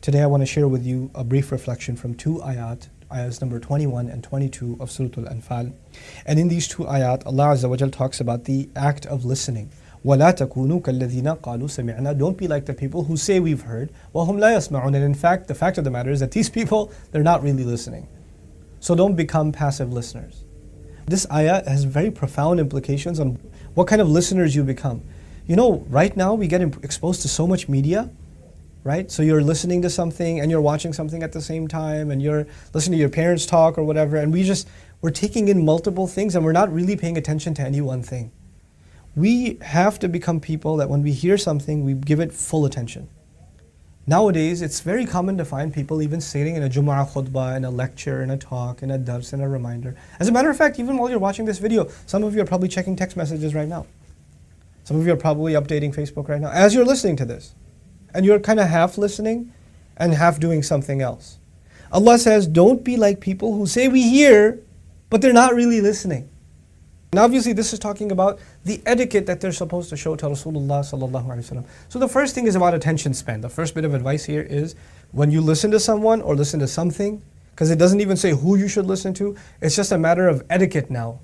Today I want to share with you a brief reflection from two ayahs number 21 and 22 of Surah Al-Anfal. And in these two ayat, Allah Azza wa Jal talks about the act of listening. وَلَا تَكُونُوا كَالَّذِينَ قَالُوا سَمِعْنَا. Don't be like the people who say we've heard. وَهُمْ لَا يَسْمَعُونَ. And in fact, the fact of the matter is that these people, they're not really listening. So don't become passive listeners. This ayah has very profound implications on what kind of listeners you become. You know, right now we get exposed to so much media, right? So you're listening to something and you're watching something at the same time and you're listening to your parents talk or whatever, and we're taking in multiple things and we're not really paying attention to any one thing. We have to become people that when we hear something, we give it full attention. Nowadays, it's very common to find people even sitting in a Jumu'ah khutbah, in a lecture, in a talk, in a dars, in a reminder. As a matter of fact, even while you're watching this video, some of you are probably checking text messages right now. Some of you are probably updating Facebook right now as you're listening to this. And you're kind of half listening and half doing something else. Allah says, don't be like people who say we hear, but they're not really listening. And obviously this is talking about the etiquette that they're supposed to show to Rasulullah sallallahu alaihi wasallam. So the first thing is about attention span. The first bit of advice here is when you listen to someone or listen to something, because it doesn't even say who you should listen to, it's just a matter of etiquette now,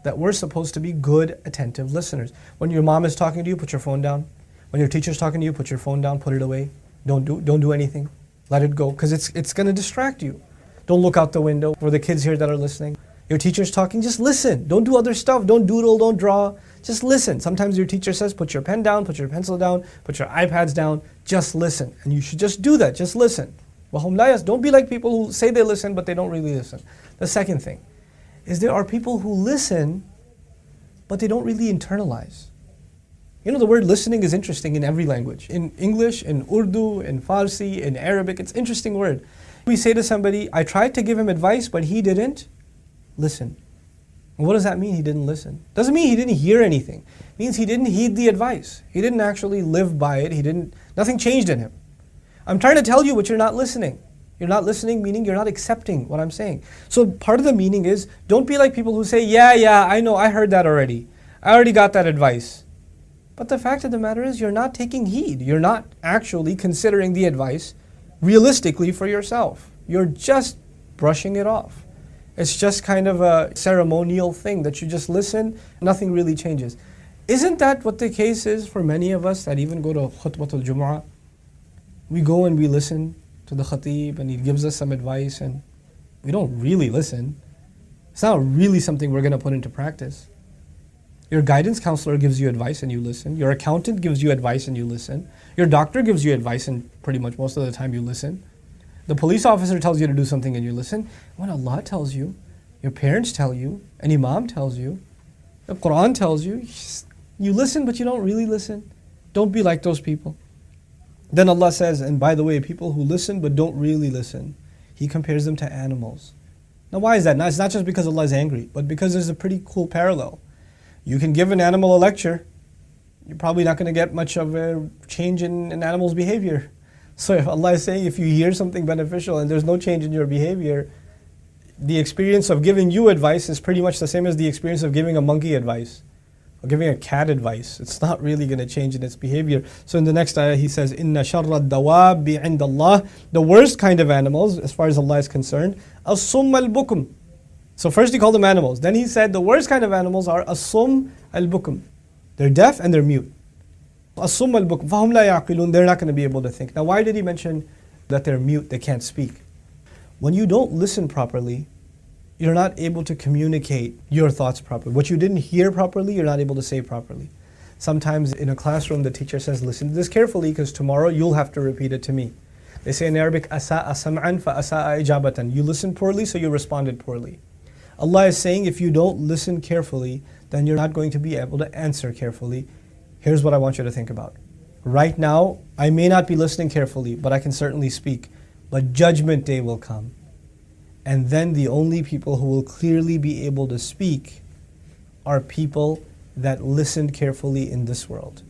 that we're supposed to be good, attentive listeners. When your mom is talking to you, put your phone down. When your teacher's talking to you, put your phone down, put it away. Don't do anything. Let it go, because it's going to distract you. Don't look out the window for the kids here that are listening. Your teacher's talking, just listen. Don't do other stuff. Don't doodle, don't draw. Just listen. Sometimes your teacher says, put your pen down, put your pencil down, put your iPads down. Just listen. And you should just do that. Just listen. Don't be like people who say they listen, but they don't really listen. The second thing is there are people who listen, but they don't really internalize. You know, the word listening is interesting in every language. In English, in Urdu, in Farsi, in Arabic, it's an interesting word. We say to somebody, I tried to give him advice, but he didn't listen. And what does that mean, he didn't listen? Doesn't mean he didn't hear anything. It means he didn't heed the advice. He didn't actually live by it. Nothing changed in him. I'm trying to tell you, but you're not listening. You're not listening, meaning you're not accepting what I'm saying. So part of the meaning is, don't be like people who say, yeah, I know, I heard that already. I already got that advice. But the fact of the matter is, you're not taking heed. You're not actually considering the advice realistically for yourself. You're just brushing it off. It's just kind of a ceremonial thing that you just listen, nothing really changes. Isn't that what the case is for many of us that even go to Khutbatul Jumu'ah? We go and we listen to the khatib and he gives us some advice and we don't really listen. It's not really something we're going to put into practice. Your guidance counselor gives you advice and you listen. Your accountant gives you advice and you listen. Your doctor gives you advice and pretty much most of the time you listen. The police officer tells you to do something and you listen. When Allah tells you, your parents tell you, an imam tells you, the Quran tells you, you listen but you don't really listen. Don't be like those people. Then Allah says, and by the way, people who listen but don't really listen, He compares them to animals. Now why is that? Now, it's not just because Allah is angry, but because there's a pretty cool parallel. You can give an animal a lecture, you're probably not going to get much of a change in an animal's behavior. So if Allah is saying if you hear something beneficial and there's no change in your behavior, the experience of giving you advice is pretty much the same as the experience of giving a monkey advice or giving a cat advice. It's not really going to change in its behavior. So in the next ayah he says, إِنَّ شَرَّ الدَّوَابِ عِنْدَ اللَّهِ. The worst kind of animals, as far as Allah is concerned, الصُّمَّ الْبُكُمْ. So first he called them animals. Then he said the worst kind of animals are as-sum al-bukum. They're deaf and they're mute. As-sum al-bukum. فَهُمْ لَا يَعْقِلُونَ. They're not going to be able to think. Now why did he mention that they're mute, they can't speak? When you don't listen properly, you're not able to communicate your thoughts properly. What you didn't hear properly, you're not able to say properly. Sometimes in a classroom the teacher says, listen to this carefully because tomorrow you'll have to repeat it to me. They say in Arabic, أَسَاءَ سَمْعًا فَأَسَاءَ إِجَابَةً. You listened poorly, so you responded poorly. Allah is saying if you don't listen carefully, then you're not going to be able to answer carefully. Here's what I want you to think about. Right now, I may not be listening carefully, but I can certainly speak. But Judgment Day will come. And then the only people who will clearly be able to speak are people that listened carefully in this world.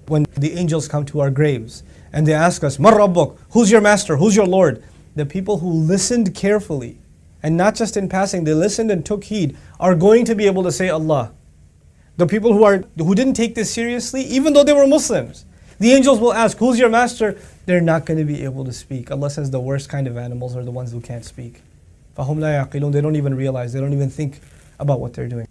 When the angels come to our graves and they ask us, "Man Rabbuk?" Who's your master? Who's your Lord? The people who listened carefully, and not just in passing, they listened and took heed, are going to be able to say Allah. The people who didn't take this seriously, even though they were Muslims, the angels will ask, "Who's your master?" they're not going to be able to speak. Allah says the worst kind of animals are the ones who can't speak. فَهُمْ لَا يَعْقِلُونَ. They don't even realize, they don't even think about what they're doing.